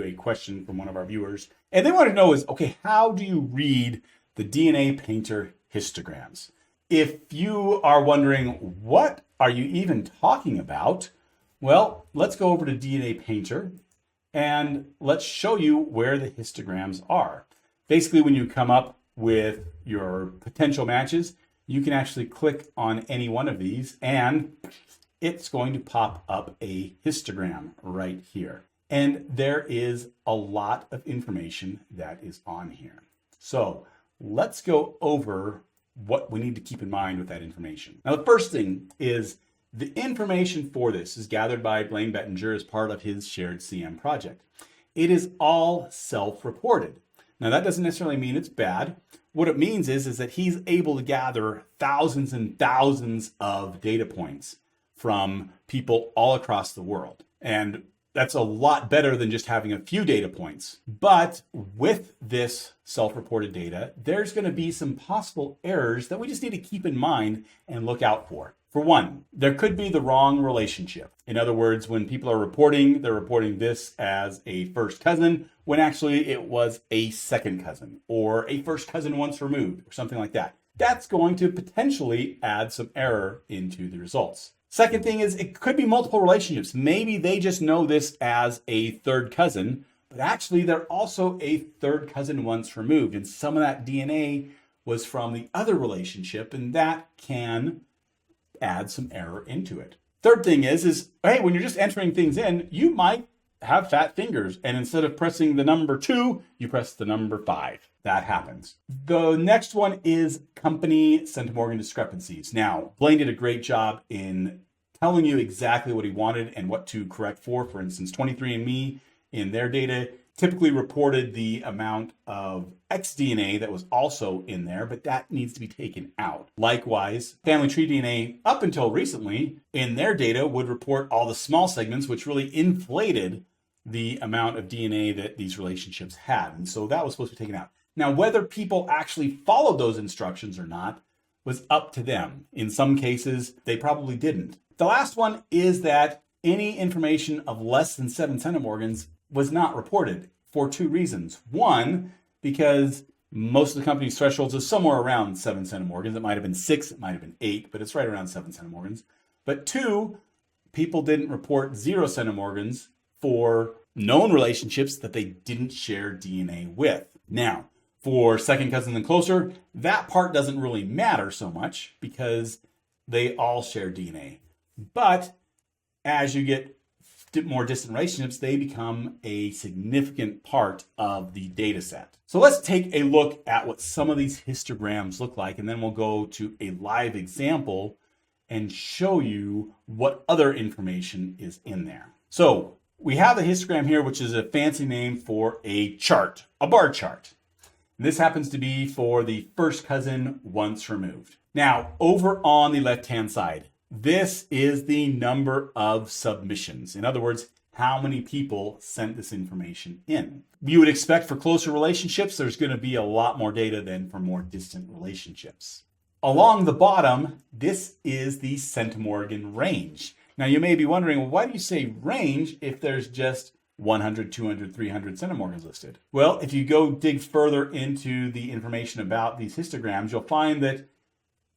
a question from one of our viewers. And they want to know is, okay, how do you read the DNA Painter histograms? If you are wondering, what are you even talking about? Well, let's go over to DNA Painter and let's show you where the histograms are. Basically, when you come up with your potential matches, you can actually click on any one of these and it's going to pop up a histogram right here. And there is a lot of information that is on here. So let's go over what we need to keep in mind with that information. Now, the first thing is the information for this is gathered by Blaine Bettinger as part of his shared CM project. It is all self-reported. Now, that doesn't necessarily mean it's bad. What it means is that he's able to gather thousands and thousands of data points from people all across the world. And that's a lot better than just having a few data points. But with this self-reported data, there's going to be some possible errors that we just need to keep in mind and look out for. For one, there could be the wrong relationship. In other words, when people are reporting, they're reporting this as a first cousin, when actually it was a second cousin or a first cousin once removed or something like that. That's going to potentially add some error into the results. Second thing is it could be multiple relationships. Maybe they just know this as a third cousin, but actually they're also a third cousin once removed. And some of that DNA was from the other relationship, and that can add some error into it. Third thing is hey, when you're just entering things in, you might have fat fingers. And instead of pressing the number 2, you press the number 5. That happens. The next one is company centimorgan discrepancies. Now, Blaine did a great job in telling you exactly what he wanted and what to correct for. For instance, 23andMe in their data typically reported the amount of X DNA that was also in there, but that needs to be taken out. Likewise, family tree DNA up until recently in their data would report all the small segments, which really inflated the amount of DNA that these relationships had. And so that was supposed to be taken out. Now, whether people actually followed those instructions or not was up to them. In some cases, they probably didn't. The last one is that any information of less than 7 centimorgans was not reported for 2 reasons. One, because most of the company's thresholds is somewhere around 7 centimorgans. It might have been 6, it might have been 8, but it's right around 7 centimorgans. But 2, people didn't report 0 centimorgans for known relationships that they didn't share DNA with. Now, for second cousins and closer, that part doesn't really matter so much because they all share DNA. But as you get more distant relationships, they become a significant part of the data set. So let's take a look at what some of these histograms look like, and then we'll go to a live example and show you what other information is in there. So we have a histogram here, which is a fancy name for a chart, a bar chart. And this happens to be for the first cousin once removed. Now, over on the left-hand side, this is the number of submissions. In other words, how many people sent this information in. You would expect for closer relationships, there's going to be a lot more data than for more distant relationships. Along the bottom, this is the centimorgan range. Now, you may be wondering, well, why do you say range if there's just 100, 200, 300 centimorgans listed? Well, if you go dig further into the information about these histograms, you'll find that,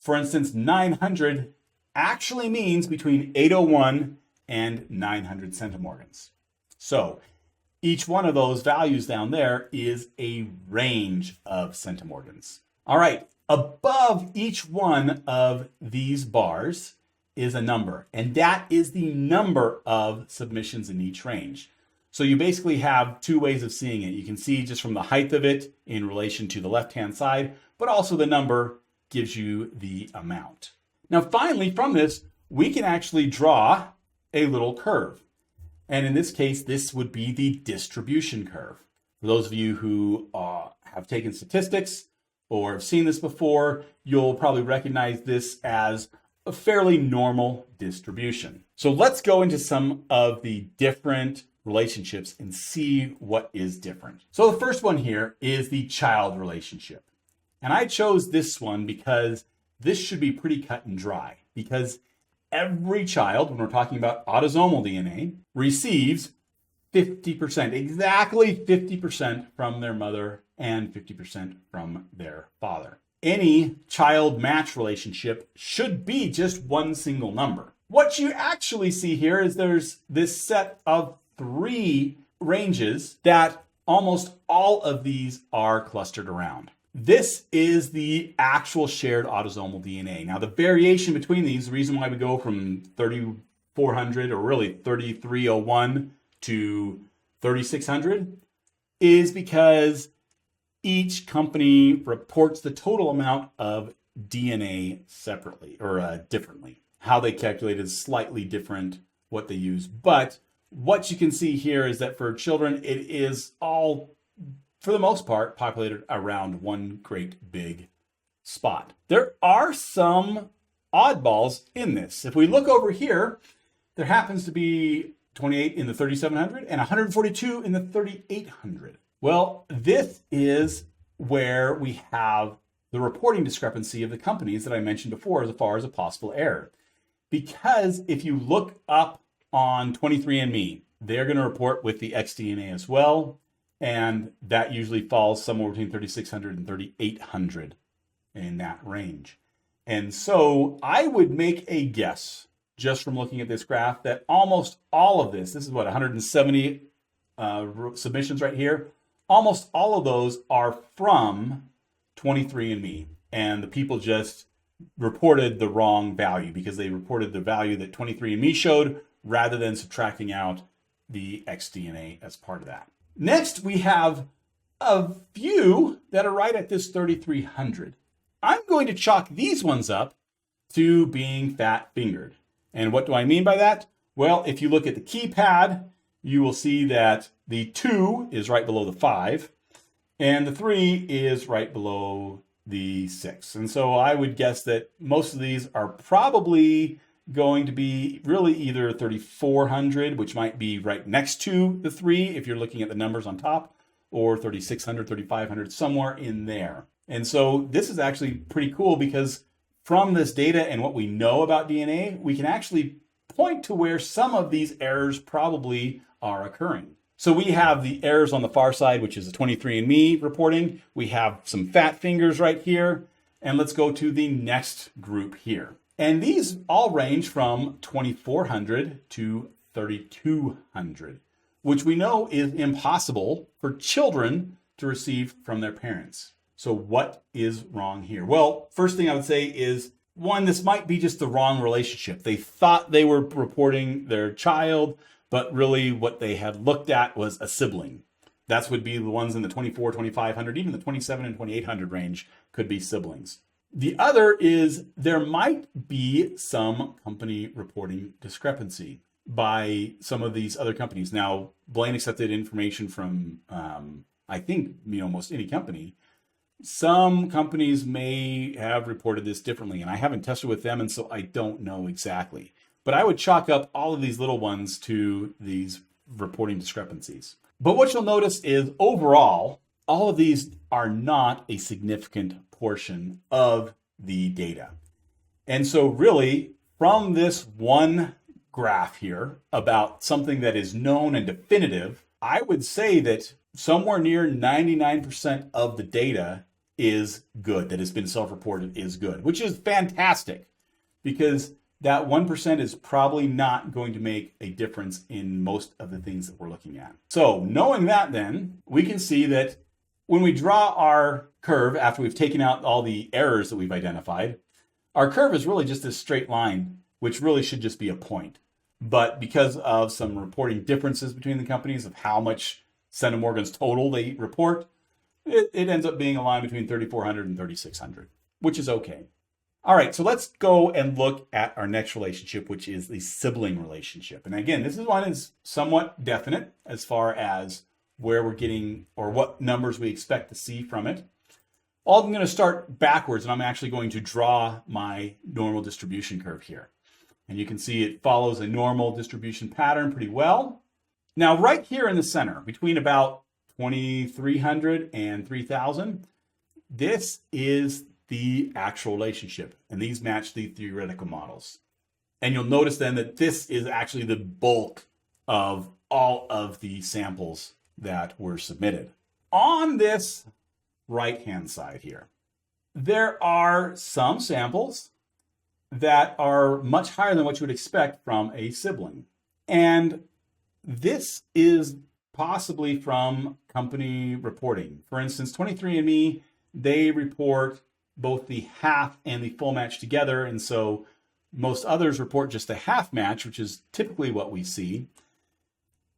for instance, 900 actually means between 801 and 900 centimorgans. So each one of those values down there is a range of centimorgans. All right, above each one of these bars is a number, and that is the number of submissions in each range. So you basically have 2 ways of seeing it. You can see just from the height of it in relation to the left-hand side, but also the number gives you the amount. Now, finally, from this, we can actually draw a little curve. And in this case, this would be the distribution curve. For those of you who have taken statistics or have seen this before, you'll probably recognize this as a fairly normal distribution. So let's go into some of the different relationships and see what is different. So the first one here is the child relationship. And I chose this one because this should be pretty cut and dry, because every child, when we're talking about autosomal DNA, receives 50%, exactly 50% from their mother and 50% from their father. Any child match relationship should be just one single number. What you actually see here is there's this set of 3 ranges that almost all of these are clustered around. This is the actual shared autosomal DNA. Now, the variation between these, the reason why we go from 3,400 or really 3,301 to 3,600 is because each company reports the total amount of DNA separately or differently. How they calculate is slightly different what they use. But what you can see here is that for children, it is all, for the most part, populated around one great big spot. There are some oddballs in this. If we look over here, there happens to be 28 in the 3,700 and 142 in the 3,800. Well, this is where we have the reporting discrepancy of the companies that I mentioned before as far as a possible error. Because if you look up on 23andMe, they're going to report with the XDNA as well. And that usually falls somewhere between 3,600 and 3,800 in that range. And so I would make a guess, just from looking at this graph, that almost all of this is what, 170 submissions right here, almost all of those are from 23andMe. And the people just reported the wrong value because they reported the value that 23andMe showed rather than subtracting out the XDNA as part of that. Next, we have a few that are right at this 3,300. I'm going to chalk these ones up to being fat-fingered. And what do I mean by that? Well, if you look at the keypad, you will see that the 2 is right below the 5, and the 3 is right below the 6. And so I would guess that most of these are probably going to be really either 3,400, which might be right next to the 3 if you're looking at the numbers on top, or 3,600, 3,500, somewhere in there. And so this is actually pretty cool because from this data and what we know about DNA, we can actually point to where some of these errors probably are occurring. So we have the errors on the far side, which is the 23andMe reporting. We have some fat fingers right here. And let's go to the next group here. And these all range from 2,400 to 3,200, which we know is impossible for children to receive from their parents. So what is wrong here? Well, first thing I would say is, one, this might be just the wrong relationship. They thought they were reporting their child, but really what they had looked at was a sibling. That would be the ones in the 24, 2,500, even the 27 and 2,800 range could be siblings. The other is there might be some company reporting discrepancy by some of these other companies. Now, Blaine accepted information from, I think, almost any company. Some companies may have reported this differently, and I haven't tested with them, and so I don't know exactly. But I would chalk up all of these little ones to these reporting discrepancies. But what you'll notice is overall, all of these are not a significant portion of the data. And so really, from this one graph here about something that is known and definitive, I would say that somewhere near 99% of the data is good, that has been self-reported is good, which is fantastic because that 1% is probably not going to make a difference in most of the things that we're looking at. So knowing that, then we can see that when we draw our curve after we've taken out all the errors that we've identified, our curve is really just this straight line, which really should just be a point. But because of some reporting differences between the companies of how much Centimorgan's total they report, it ends up being a line between 3,400 and 3,600, which is okay. All right, so let's go and look at our next relationship, which is the sibling relationship. And again, this is one is somewhat definite as far as where we're getting or what numbers we expect to see from it. I'm going to start backwards, and I'm actually going to draw my normal distribution curve here. And you can see it follows a normal distribution pattern pretty well. Now, right here in the center, between about 2,300 and 3,000, this is the actual relationship, and these match the theoretical models. And you'll notice then that this is actually the bulk of all of the samples that were submitted. On this right-hand side here, there are some samples that are much higher than what you would expect from a sibling. And this is possibly from company reporting. For instance, 23andMe, they report both the half and the full match together. And so most others report just a half match, which is typically what we see.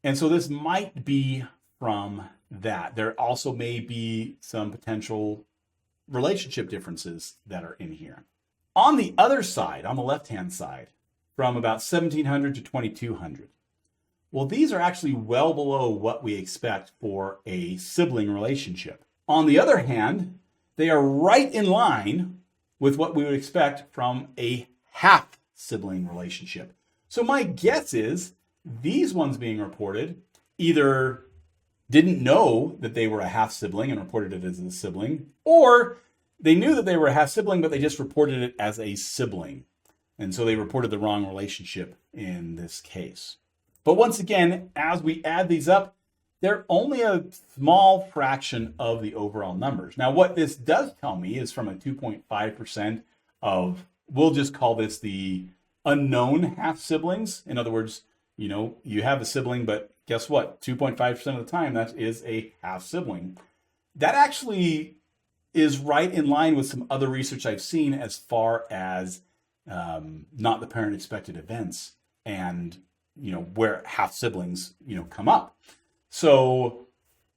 And so this might be from that. There also may be some potential relationship differences that are in here. On the other side, on the left-hand side, from about 1700 to 2200, well, these are actually well below what we expect for a sibling relationship. On the other hand, they are right in line with what we would expect from a half sibling relationship. So my guess is these ones being reported either didn't know that they were a half sibling and reported it as a sibling, or they knew that they were a half sibling, but they just reported it as a sibling. And so they reported the wrong relationship in this case. But once again, as we add these up, they're only a small fraction of the overall numbers. Now, what this does tell me is from a 2.5% of, we'll just call this the unknown half siblings. In other words, you have a sibling, but guess what? 2.5% of the time, that is a half sibling. That actually is right in line with some other research I've seen as far as not the parent expected events and, where half siblings, come up. So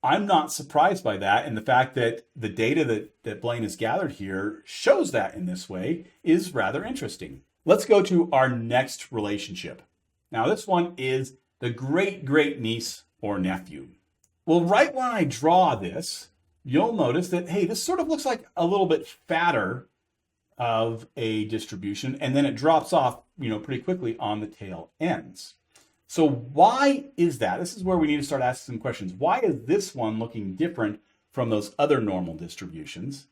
I'm not surprised by that. And the fact that the data that Blaine has gathered here shows that in this way is rather interesting. Let's go to our next relationship. Now, this one is the great niece or nephew. Well, right when I draw this, you'll notice that, hey, this sort of looks like a little bit fatter of a distribution, and then it drops off, pretty quickly on the tail ends. So why is that? This is where we need to start asking some questions. Why is this one looking different from those other normal distributions?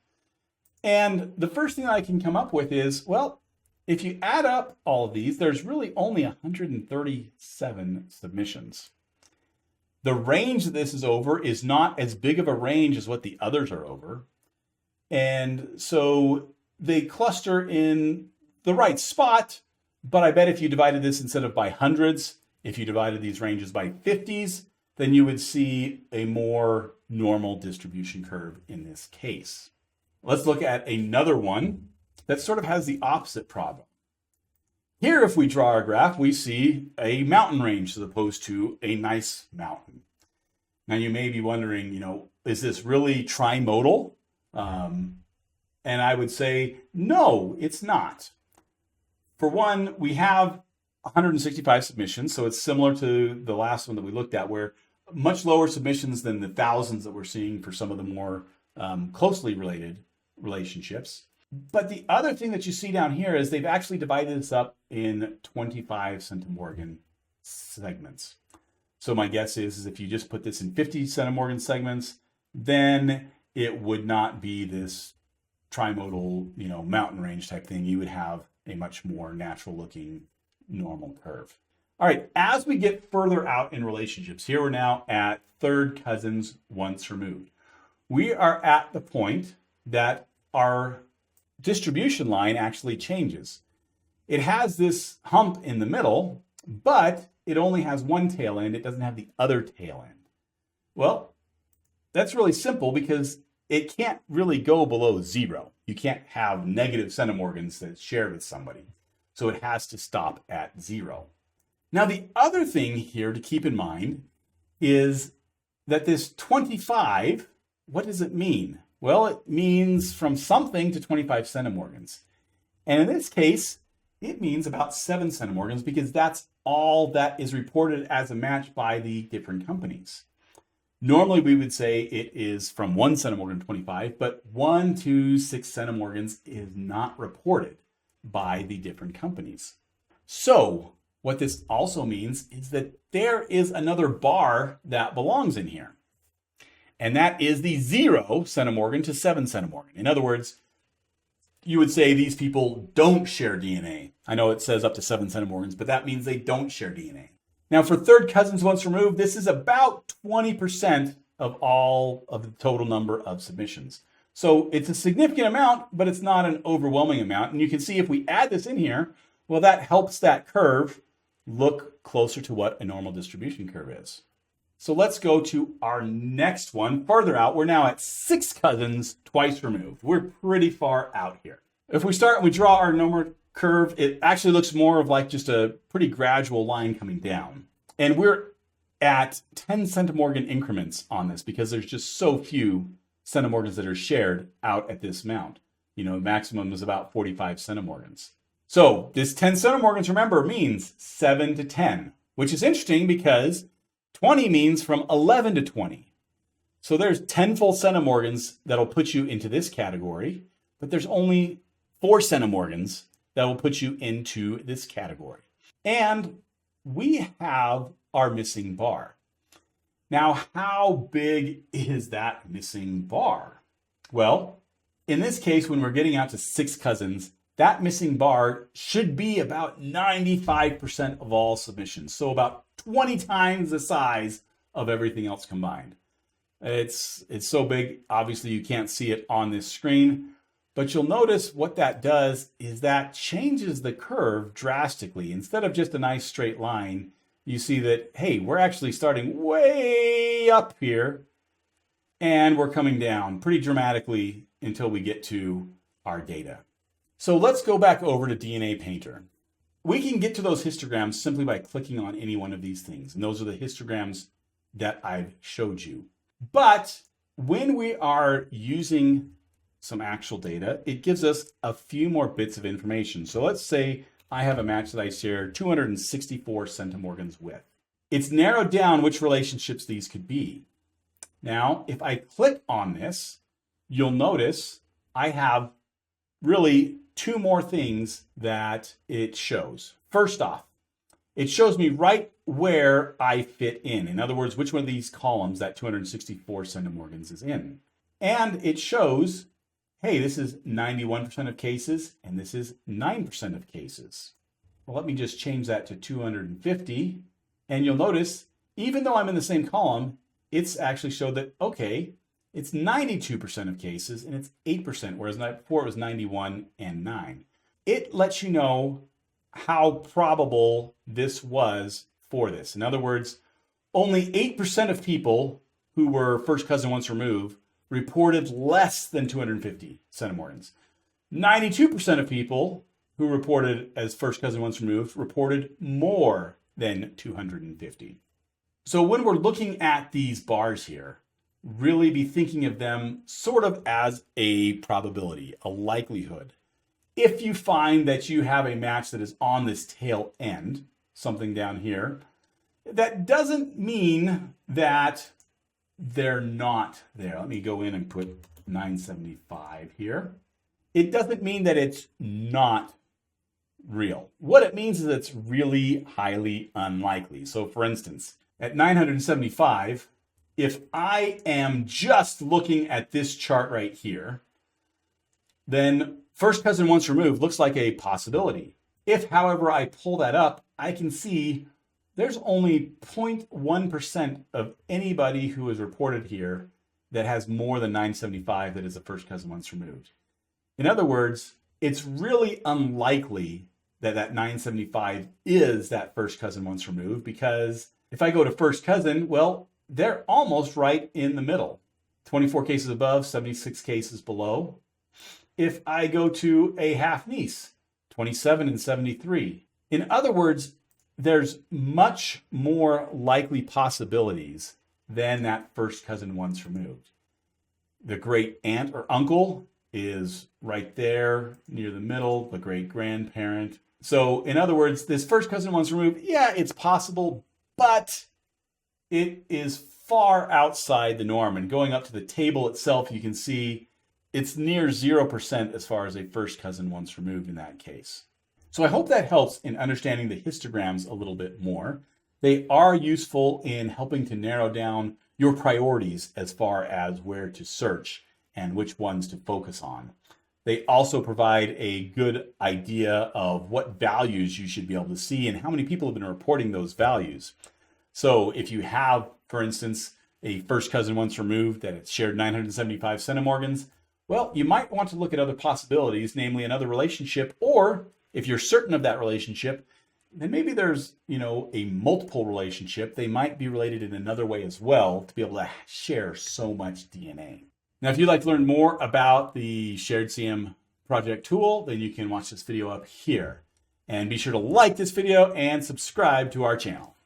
And the first thing I can come up with is, well, if you add up all of these, there's really only 137 submissions. The range that this is over is not as big of a range as what the others are over. And so they cluster in the right spot, but I bet if you divided this instead of by hundreds, if you divided these ranges by 50s, then you would see a more normal distribution curve in this case. Let's look at another one that sort of has the opposite problem. Here, if we draw our graph, we see a mountain range as opposed to a nice mountain. Now, you may be wondering, is this really trimodal? And I would say, no, it's not. For one, we have 165 submissions, so it's similar to the last one that we looked at, where much lower submissions than the thousands that we're seeing for some of the more closely related relationships. But the other thing that you see down here is they've actually divided this up in 25 centimorgan segments. So my guess is if you just put this in 50 centimorgan segments, then it would not be this trimodal, mountain range type thing. You would have a much more natural looking normal curve. All right, as we get further out in relationships, here we're now at third cousins once removed. We are at the point that our distribution line actually changes. It has this hump in the middle, but it only has one tail end. It doesn't have the other tail end. Well, that's really simple because it can't really go below 0. You can't have negative centimorgans that's shared with somebody. So it has to stop at 0. Now, the other thing here to keep in mind is that this 25, what does it mean? Well, it means from something to 25 centimorgans. And in this case, it means about 7 centimorgans because that's all that is reported as a match by the different companies. Normally, we would say it is from 1 centimorgan to 25, but 1 to 6 centimorgans is not reported by the different companies. So what this also means is that there is another bar that belongs in here. And that is the 0 centimorgan to 7 centimorgan. In other words, you would say these people don't share DNA. I know it says up to 7 centimorgans, but that means they don't share DNA. Now for third cousins once removed, this is about 20% of all of the total number of submissions. So it's a significant amount, but it's not an overwhelming amount. And you can see if we add this in here, well, that helps that curve look closer to what a normal distribution curve is. So let's go to our next one further out. We're now at 6 cousins twice removed. We're pretty far out here. If we start and we draw our normal curve, it actually looks more of like just a pretty gradual line coming down. And we're at 10 centimorgan increments on this because there's just so few centimorgans that are shared out at this amount. You know, maximum is about 45 centimorgans. So this 10 centimorgans, remember, means 7 to 10, which is interesting because 20 means from 11 to 20. So there's 10 full centimorgans that'll put you into this category, but there's only 4 centimorgans that will put you into this category. And we have our missing bar. Now, how big is that missing bar? Well, in this case, when we're getting out to 6 cousins, that missing bar should be about 95% of all submissions. So about 20 times the size of everything else combined. It's so big, obviously you can't see it on this screen, but you'll notice what that does is that changes the curve drastically. Instead of just a nice straight line, you see that, hey, we're actually starting way up here and we're coming down pretty dramatically until we get to our data. So let's go back over to DNA Painter. We can get to those histograms simply by clicking on any one of these things. And those are the histograms that I've showed you. But when we are using some actual data, it gives us a few more bits of information. So let's say I have a match that I share 264 centimorgans with. It's narrowed down which relationships these could be. Now, if I click on this, you'll notice I have really 2 more things that it shows. First off, it shows me right where I fit in. In other words, which one of these columns that 264 centimorgans is in. And it shows, hey, this is 91% of cases, and this is 9% of cases. Well, let me just change that to 250. And you'll notice, even though I'm in the same column, it's actually showed that, okay, it's 92% of cases and it's 8%, whereas before it was 91 and 9. It lets you know how probable this was for this. In other words, only 8% of people who were first cousin once removed reported less than 250 centimorgans. 92% of people who reported as first cousin once removed reported more than 250. So when we're looking at these bars here, really be thinking of them sort of as a probability, a likelihood. If you find that you have a match that is on this tail end, something down here, that doesn't mean that they're not there. Let me go in and put 975 here. It doesn't mean that it's not real. What it means is it's really highly unlikely. So for instance, at 975, if I am just looking at this chart right here, then first cousin once removed looks like a possibility. If, however, I pull that up, I can see there's only 0.1% of anybody who is reported here that has more than 975 that is a first cousin once removed. In other words, it's really unlikely that that 975 is that first cousin once removed, because if I go to first cousin, well, they're almost right in the middle. 24 cases above, 76 cases below. If I go to a half niece, 27 and 73. In other words, there's much more likely possibilities than that first cousin once removed. The great aunt or uncle is right there near the middle, the great grandparent. So in other words, this first cousin once removed, yeah, it's possible, but it is far outside the norm. And going up to the table itself, you can see it's near 0% as far as a first cousin once removed in that case. So I hope that helps in understanding the histograms a little bit more. They are useful in helping to narrow down your priorities as far as where to search and which ones to focus on. They also provide a good idea of what values you should be able to see and how many people have been reporting those values. So if you have, for instance, a first cousin once removed that it's shared 975 centimorgans, well, you might want to look at other possibilities, namely another relationship, or if you're certain of that relationship, then maybe there's, a multiple relationship. They might be related in another way as well to be able to share so much DNA. Now, if you'd like to learn more about the Shared CM project tool, then you can watch this video up here. And be sure to like this video and subscribe to our channel.